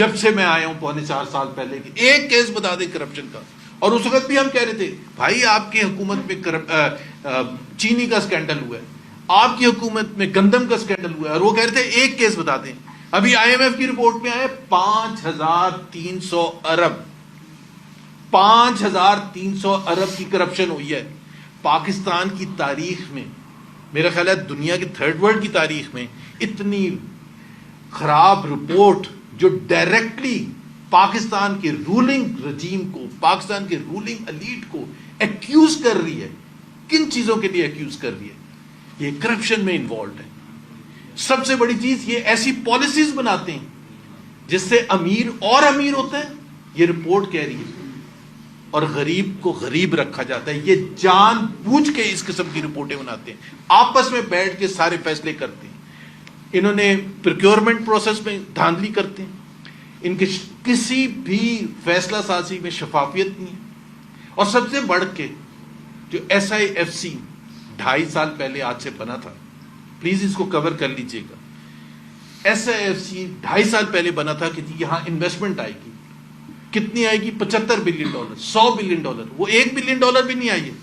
جب سے میں آیا ہوں 4.25 سال پہلے کی ایک کیس بتا دیں کرپشن کا. اور اس وقت بھی ہم کہہ رہے تھے بھائی آپ کی حکومت میں چینی کا سکینڈل ہوا ہے, آپ کی حکومت میں گندم کا سکینڈل ہوا ہے, اور وہ کہہ رہے تھے ایک کیس بتا دیں. ابھی آئی ایم ایف کی رپورٹ میں آئے 5,300 ارب 5,300 ارب کی کرپشن ہوئی ہے. پاکستان کی تاریخ میں, میرا خیال ہے دنیا کی تھرڈ ورلڈ کی تاریخ میں اتنی خراب رپورٹ جو ڈائریکٹلی پاکستان کے رولنگ رجیم کو, پاکستان کے رولنگ ایلیٹ کو ایکیوز کر رہی ہے. کن چیزوں کے لیے ایکیوز کر رہی ہے؟ یہ کرپشن میں انوالوڈ ہے. سب سے بڑی چیز یہ ایسی پالیسیز بناتے ہیں جس سے امیر اور امیر ہوتے ہیں, یہ رپورٹ کہہ رہی ہے, اور غریب کو غریب رکھا جاتا ہے. یہ جان بوجھ کے اس قسم کی رپورٹیں بناتے ہیں, آپس میں بیٹھ کے سارے فیصلے کرتے ہیں. انہوں نے پروکیورمنٹ پروسیس میں دھاندلی کرتے ہیں, ان کے کسی بھی فیصلہ سازی میں شفافیت نہیں ہے. اور سب سے بڑھ کے جو ایس آئی ایف سی 2.5 سال پہلے آج سے بنا تھا, پلیز اس کو کور کر لیجئے گا. ایس آئی ایف سی 2.5 سال پہلے بنا تھا کہ یہاں انویسٹمنٹ آئے گی. کتنی آئے گی؟ $75 بلین, $100 بلین. وہ $1 بلین بھی نہیں آئی ہے.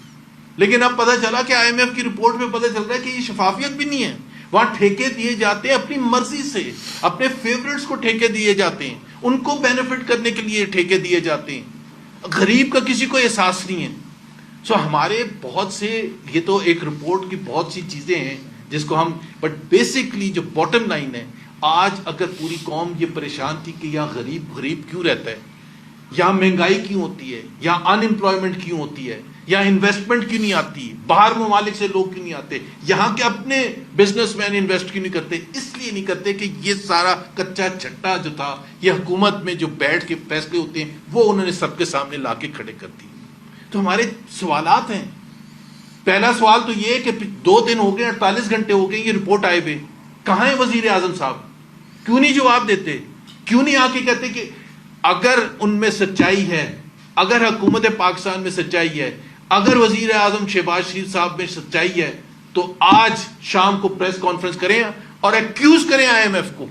لیکن اب پتہ چلا کہ آئی ایم ایف کی رپورٹ میں پتہ چل رہا ہے کہ یہ شفافیت بھی نہیں ہے. وہاں ٹھیکے دیے جاتے ہیں اپنی مرضی سے, اپنے فیورٹس کو ٹھیکے دیے جاتے ہیں, ان کو بینیفٹ کرنے کے لیے ٹھیکے دیے جاتے ہیں. غریب کا کسی کو احساس نہیں ہے. سو ہمارے بہت سے, یہ تو ایک رپورٹ کی بہت سی چیزیں ہیں جس کو ہم, بٹ بیسکلی جو باٹم لائن ہے, آج اگر پوری قوم یہ پریشان تھی کہ یہاں غریب کیوں رہتا ہے, یہاں مہنگائی کیوں ہوتی ہے, یہاں ان امپلائمنٹ کیوں ہوتی ہے, یہاں انویسٹمنٹ کیوں نہیں آتی, باہر ممالک سے لوگ کیوں نہیں آتے, یہاں کے اپنے بزنس مین انویسٹ کیوں نہیں کرتے, اس لیے نہیں کرتے کہ یہ سارا کچا چھٹا جو تھا, یہ حکومت میں جو بیٹھ کے فیصلے ہوتے ہیں وہ انہوں نے سب کے سامنے لا کے کھڑے کر دی. تو ہمارے سوالات ہیں. پہلا سوال تو یہ کہ 2 دن ہو گئے, 48 گھنٹے ہو گئے یہ رپورٹ آئے ہوئے, کہاں ہے وزیر اعظم صاحب؟ کیوں نہیں جواب دیتے؟ کیوں نہیں آ کے کہتے کہ اگر ان میں سچائی ہے, اگر حکومت پاکستان میں سچائی ہے, اگر وزیر اعظم شہباز شریف صاحب میں سچائی ہے تو آج شام کو پریس کانفرنس کریں اور ایکیوز کریں آئی ایم ایف کو,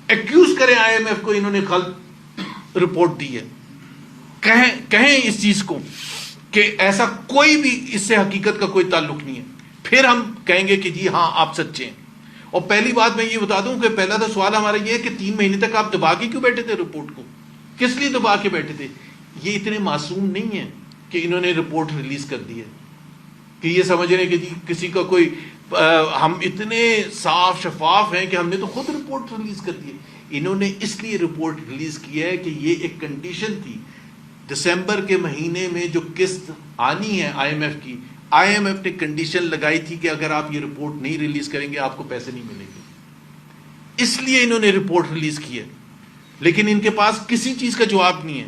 ایکیوز کریں آئی ایم ایف کو انہوں نے غلط رپورٹ دی ہے. کہیں اس چیز کو کہ ایسا کوئی بھی اس سے حقیقت کا کوئی تعلق نہیں ہے, پھر ہم کہیں گے کہ جی ہاں آپ سچے ہیں. اور پہلی بات میں یہ بتا دوں کہ پہلا تو سوال ہمارا یہ ہے کہ 3 مہینے تک آپ دبا کے کیوں بیٹھے تھے رپورٹ کو؟ کس لیے دبا کے بیٹھے تھے؟ یہ اتنے معصوم نہیں ہیں کہ انہوں نے رپورٹ ریلیز کر دی ہے کہ یہ سمجھ رہے ہیں کہ جی کسی کا کوئی, ہم اتنے صاف شفاف ہیں کہ ہم نے تو خود رپورٹ ریلیز کر دی ہے. انہوں نے اس لیے رپورٹ ریلیز کی ہے کہ یہ ایک کنڈیشن تھی. دسمبر کے مہینے میں جو قسط آنی ہے آئی ایم ایف کی, آئی ایم ایف نے کنڈیشن لگائی تھی کہ اگر آپ یہ رپورٹ نہیں ریلیز کریں گے آپ کو پیسے نہیں ملیں گے. اس لیے انہوں نے رپورٹ ریلیز کی ہے. لیکن ان کے پاس کسی چیز کا جواب نہیں ہے.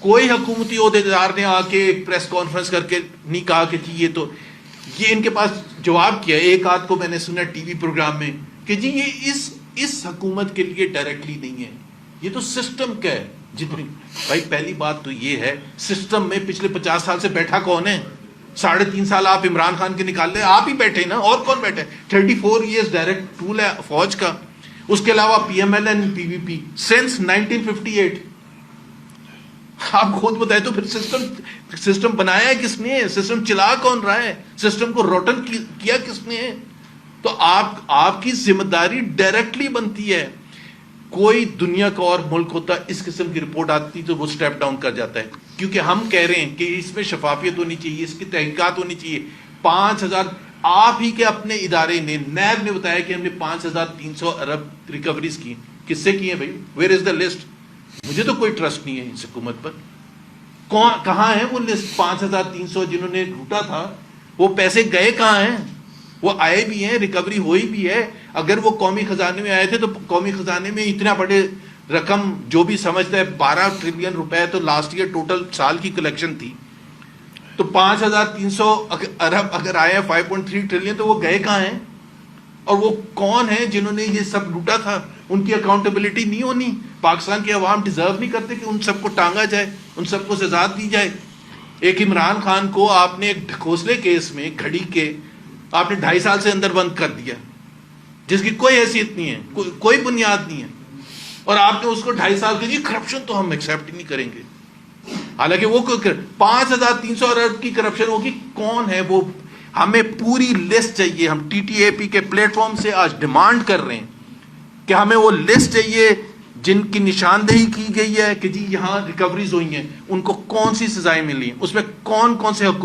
کوئی حکومتی عہدیدار نے آ کے ایک پریس کانفرنس کر کے نہیں کہا کہ جی یہ ان کے پاس جواب کیا. ایک آدھ کو میں نے سنا ٹی وی پروگرام میں کہ جی یہ اس حکومت کے لیے ڈائریکٹلی نہیں ہے, یہ تو سسٹم کا ہے. جتنی بھائی پہلی بات تو یہ ہے, سسٹم میں پچھلے 50 سال سے بیٹھا کون ہے؟ 3.5 سال آپ عمران خان کے نکال لیں, آپ ہی بیٹھے نا, اور کون بیٹھے؟ 34 ایئرز ڈائریکٹ ٹول ہے فوج کا. اس کے علاوہ P M L N P V P since 1958. آپ خود بتائیں تو پھر سسٹم بنایا ہے کس نے؟ سسٹم چلا کون رہا ہے؟ سسٹم کو روٹن کیا کس نے؟ تو آپ کی ذمہ داری ڈائریکٹلی بنتی ہے. کوئی دنیا کا اور ملک ہوتا اس قسم کی رپورٹ آتی تو وہ سٹیپ ڈاؤن کر جاتا ہے, کیونکہ ہم کہہ رہے ہیں کہ اس میں شفافیت ہونی چاہیے, اس کی تحقیقات ہونی چاہیے. 5,000 آپ ہی کے اپنے ادارے نے, نیب نے بتایا کہ ہم نے 5,300 ارب ریکوریز کی. کس سے کی ہیں بھائی؟ Where is the list? مجھے تو کوئی ٹرسٹ نہیں ہے اس حکومت پر. کہاں ہے وہ لسٹ؟ 5,300 جنہوں نے لوٹا تھا, وہ پیسے گئے کہاں ہیں؟ وہ آئے بھی ہیں, ریکوری ہوئی بھی ہے. اگر وہ قومی خزانے میں آئے تھے تو قومی خزانے میں اتنا بڑے رقم جو بھی سمجھتا ہے 12 ٹریلین روپے تو لاسٹ ایئر ٹوٹل سال کی کلیکشن تھی. تو 5,300 ارب اگر آئے ہیں 5.3 ٹریلین تو وہ گئے کہاں ہیں؟ اور وہ کون ہیں جنہوں نے یہ سب لوٹا تھا؟ ان کی اکاؤنٹیبلٹی نہیں ہونی. پاکستان کے عوام ڈیزرو نہیں کرتے کہ ان سب کو ٹانگا جائے, ان سب کو سزا دی جائے. ایک عمران خان کو آپ نے ایک ڈھکوسلے کیس میں گھڑی کے آپ نے 2.5 سال سے اندر بند کر دیا, جس کی کوئی حیثیت نہیں ہے, کوئی بنیاد نہیں ہے. اور آپ نے اس کو 2.5 سال کے لیے کرپشن تو ہم ایکسیپٹ ہی نہیں کریں گے. حالانکہ وہ 5,300 ارب کی کرپشن ہوگی. کون ہے وہ؟ ہمیں پوری لسٹ چاہیے. ہم ٹی ٹی اے پی کے پلیٹ فارم سے آج ڈیمانڈ کر رہے ہیں کہ ہمیں وہ لسٹ چاہیے جن کی نشاندہی کی گئی ہے کہ جی یہاں ریکوریز ہوئی ہیں, ان کو کون سی سزائیں ملی ہیں, اس میں کون کون سے حقوق